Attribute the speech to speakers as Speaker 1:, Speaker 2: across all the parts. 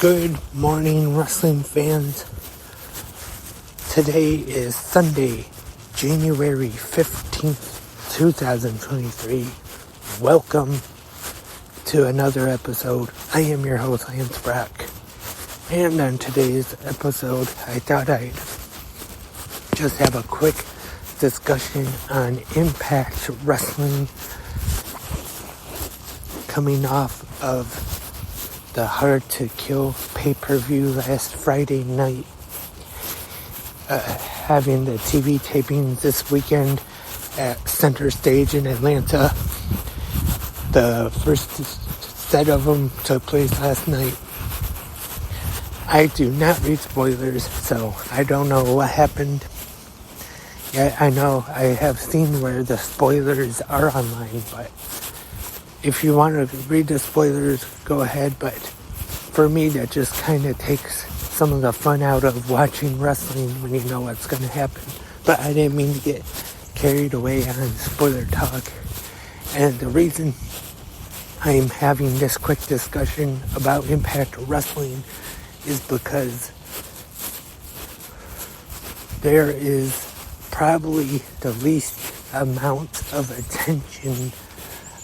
Speaker 1: Good morning, wrestling fans. Today is Sunday, January 15th, 2023. Welcome to another episode. I am your host, Lance Brock. And on today's episode, I thought I'd just have a quick discussion on Impact Wrestling coming off of the Hard to Kill pay-per-view last Friday night. Having the TV tapings this weekend at Center Stage in Atlanta. The first set of them took place last night. I do not read spoilers, so I don't know what happened. Yeah, I know I have seen where the spoilers are online, but if you want to read the spoilers, go ahead. But for me, that just kind of takes some of the fun out of watching wrestling when you know what's going to happen. But I didn't mean to get carried away on spoiler talk. And the reason I'm having this quick discussion about Impact Wrestling is because there is probably the least amount of attention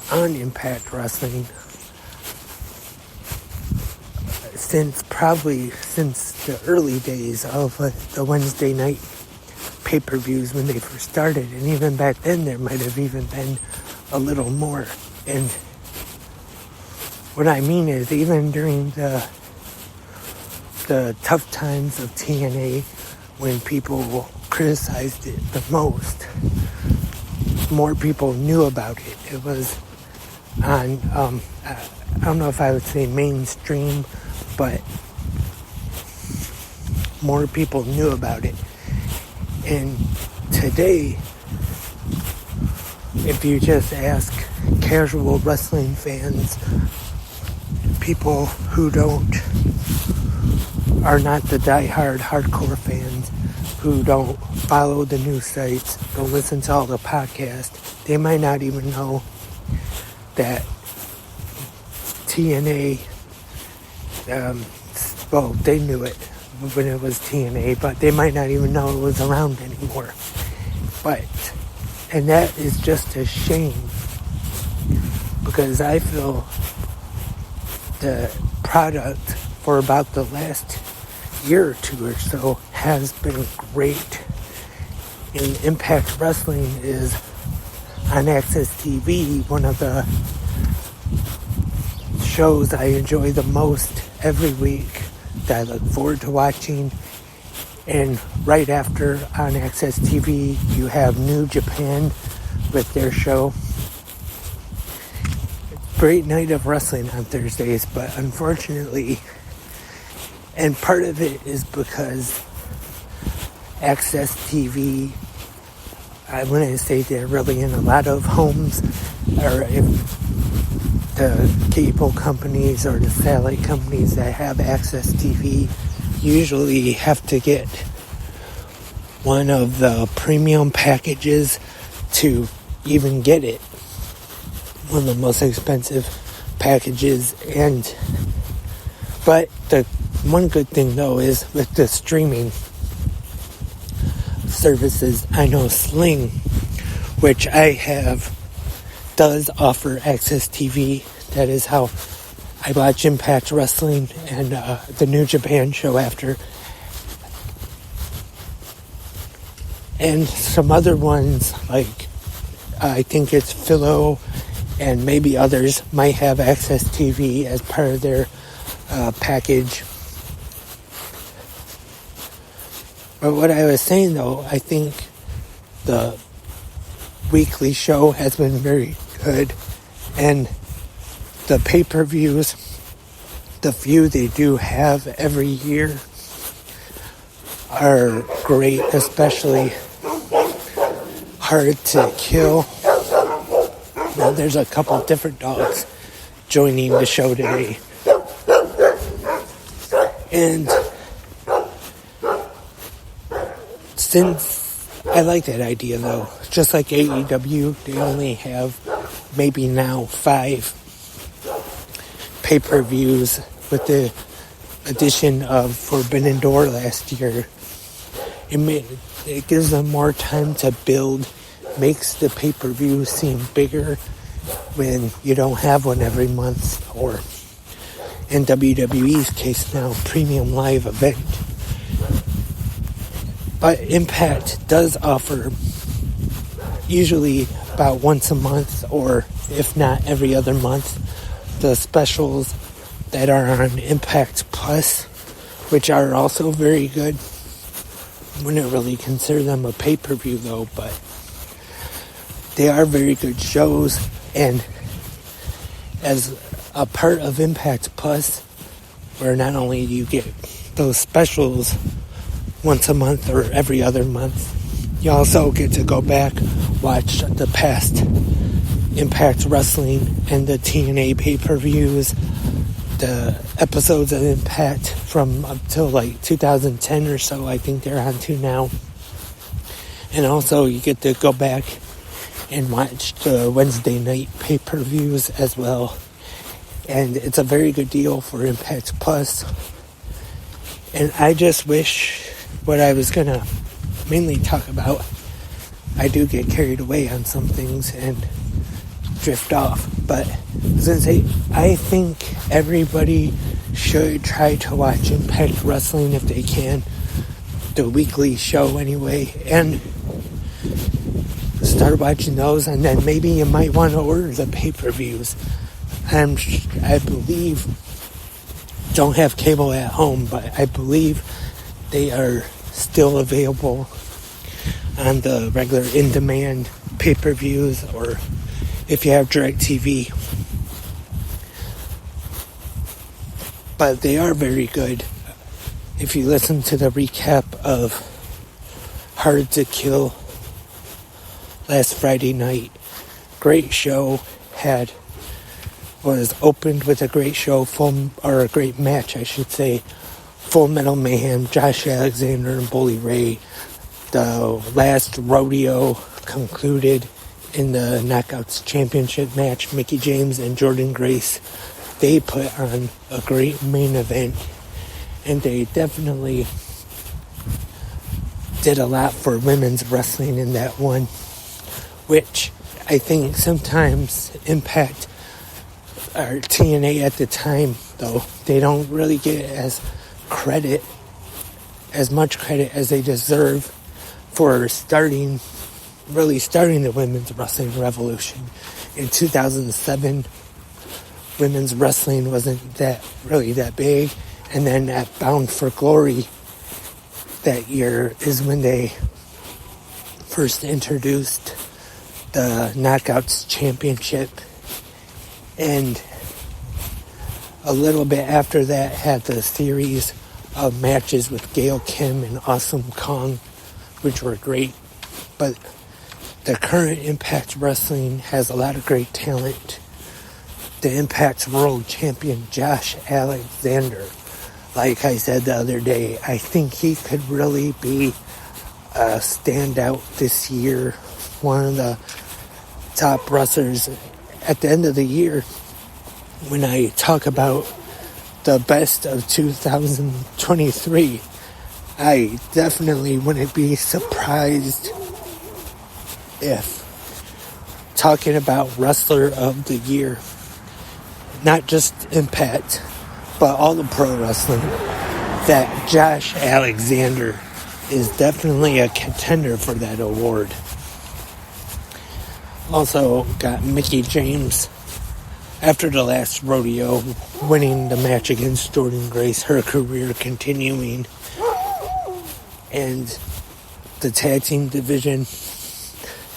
Speaker 1: on Impact Wrestling since the early days of the Wednesday night pay-per-views when they first started. And even back then there might have even been a little more. And what I mean is, even during the tough times of TNA, when people criticized it the most, more people knew about it. It was on, I don't know if I would say mainstream, but more people knew about it. And today, if you just ask casual wrestling fans, people who are not the diehard hardcore fans, who don't follow the news sites, don't listen to all the podcasts, they might not even know that TNA, they knew it when it was TNA, but they might not even know it was around anymore. And that is just a shame, because I feel the product for about the last year or two or so has been great. And Impact Wrestling is on Access TV, one of the shows I enjoy the most every week, that I look forward to watching. And right after, on Access TV, you have New Japan with their show. Great night of wrestling on Thursdays, but unfortunately, and part of it is because Access TV, I wouldn't say they're really in a lot of homes, or if the cable companies or the satellite companies that have Access TV usually have to get one of the premium packages to even get it. One of the most expensive packages. But the one good thing though is with the streaming services, I know Sling, which I have, does offer Access TV. That is how I watch Impact Wrestling and the New Japan show after. And some other ones, like I think it's Philo and maybe others, might have Access TV as part of their package. But what I was saying though, I think the weekly show has been very good, and the pay-per-views, the few they do have every year, are great, especially Hard to Kill. Now there's a couple different dogs joining the show today. And since I like that idea though, just like AEW, they only have maybe now 5 pay-per-views with the edition of Forbidden Door last year. It gives them more time to build, makes the pay-per-view seem bigger when you don't have one every month, or in WWE's case now, premium live event. But Impact does offer usually about once a month, or if not every other month, the specials that are on Impact Plus, which are also very good. Wouldn't really consider them a pay-per-view though, but they are very good shows. And as a part of Impact Plus, where not only do you get those specials once a month or every other month, you also get to go back, watch the past Impact Wrestling and the TNA pay-per-views, the episodes of Impact from up till like 2010 or so. I think they're on to now. And also you get to go back and watch the Wednesday night pay-per-views as well. And it's a very good deal for Impact Plus. And I just wish what I was going to mainly talk about, I do get carried away on some things and drift off, but I was going to say, I think everybody should try to watch Impact Wrestling if they can, the weekly show anyway, and start watching those, and then maybe you might want to order the pay-per-views. I believe, don't have cable at home, but I believe they are still available on the regular in-demand pay-per-views, or if you have DirecTV. But they are very good. If you listen to the recap of Hard to Kill last Friday night, great show, was opened with a great show, a great match, I should say. Full Metal Mayhem, Josh Alexander and Bully Ray. The last rodeo concluded in the Knockouts Championship match. Mickie James and Jordynne Grace, they put on a great main event, and they definitely did a lot for women's wrestling in that one, which I think sometimes Impact or TNA at the time, though, they don't really get as much credit as they deserve for starting the women's wrestling revolution. In 2007, women's wrestling wasn't that big, and then at Bound for Glory that year is when they first introduced the Knockouts Championship, and a little bit after that had the series of matches with Gail Kim and Awesome Kong, which were great. But the current Impact Wrestling has a lot of great talent. The Impact World Champion Josh Alexander, like I said the other day, I think he could really be a standout this year, one of the top wrestlers at the end of the year. When I talk about the best of 2023, I definitely wouldn't be surprised if talking about Wrestler of the Year, not just Impact, but all the pro wrestling, that Josh Alexander is definitely a contender for that award. Also got Mickie James, after the last rodeo, winning the match against Jordynne Grace, her career continuing. And the tag team division,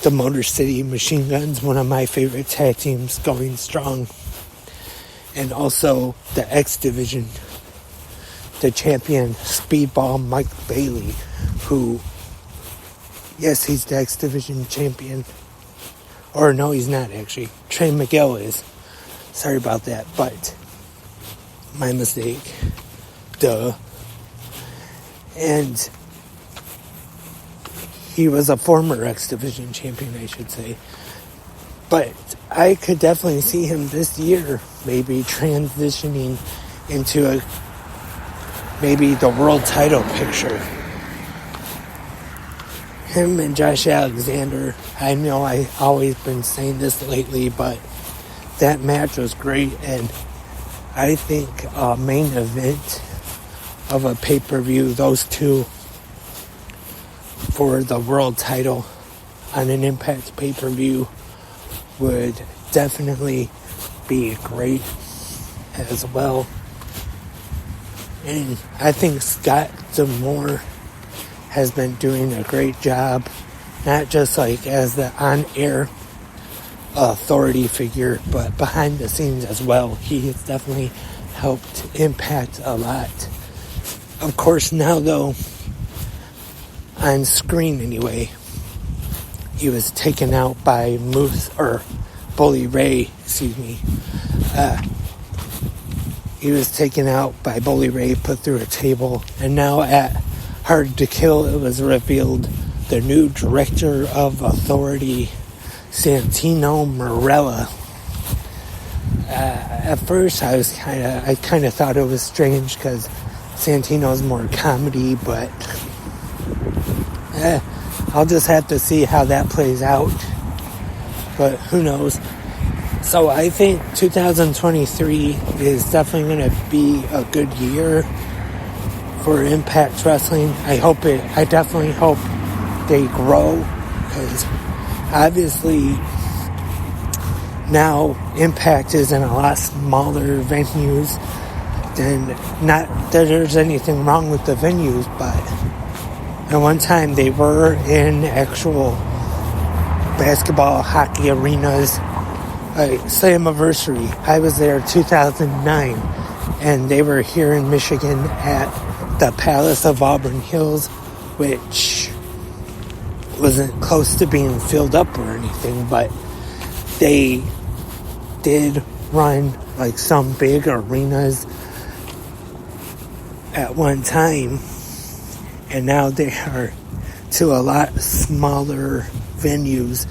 Speaker 1: the Motor City Machine Guns, one of my favorite tag teams, going strong. And also the X division, the champion Speedball Mike Bailey, who, yes, he's the X division champion. Or no, he's not actually. Trey Miguel is. Sorry about that, but my mistake. Duh. And he was a former X Division champion, I should say. But I could definitely see him this year maybe transitioning into maybe the world title picture. Him and Josh Alexander, I know I've always been saying this lately, but that match was great, and I think a main event of a pay-per-view, those two for the world title on an Impact pay-per-view would definitely be great as well. And I think Scott D'Amore has been doing a great job, not just like as the on-air authority figure, but behind the scenes as well. He has definitely helped Impact a lot. Of course, now though, on screen anyway, he was taken out by Bully Ray, he was taken out by Bully Ray, put through a table, and now at Hard to Kill, it was revealed the new director of authority, Santino Marella. At first, I kind of thought it was strange because Santino's more comedy, but I'll just have to see how that plays out. But who knows? So I think 2023 is definitely going to be a good year for Impact Wrestling. I definitely hope they grow, because obviously now Impact is in a lot smaller venues. And not that there's anything wrong with the venues, but at one time they were in actual basketball, hockey arenas. Slammiversary, I was there 2009, and they were here in Michigan at the Palace of Auburn Hills, which wasn't close to being filled up or anything, but they did run like some big arenas at one time, and now they are to a lot smaller venues,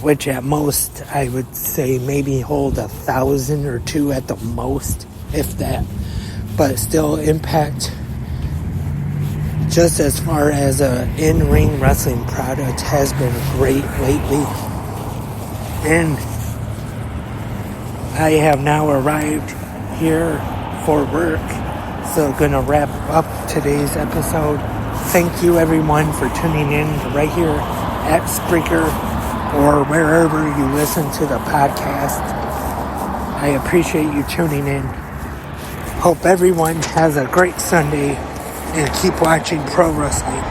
Speaker 1: which at most I would say maybe hold 1,000 or 2 at the most, if that. But still, Impact, just as far as an in-ring wrestling product, has been great lately. And I have now arrived here for work, so gonna wrap up today's episode. Thank you everyone for tuning in right here at Spreaker or wherever you listen to the podcast. I appreciate you tuning in. Hope everyone has a great Sunday and keep watching pro wrestling.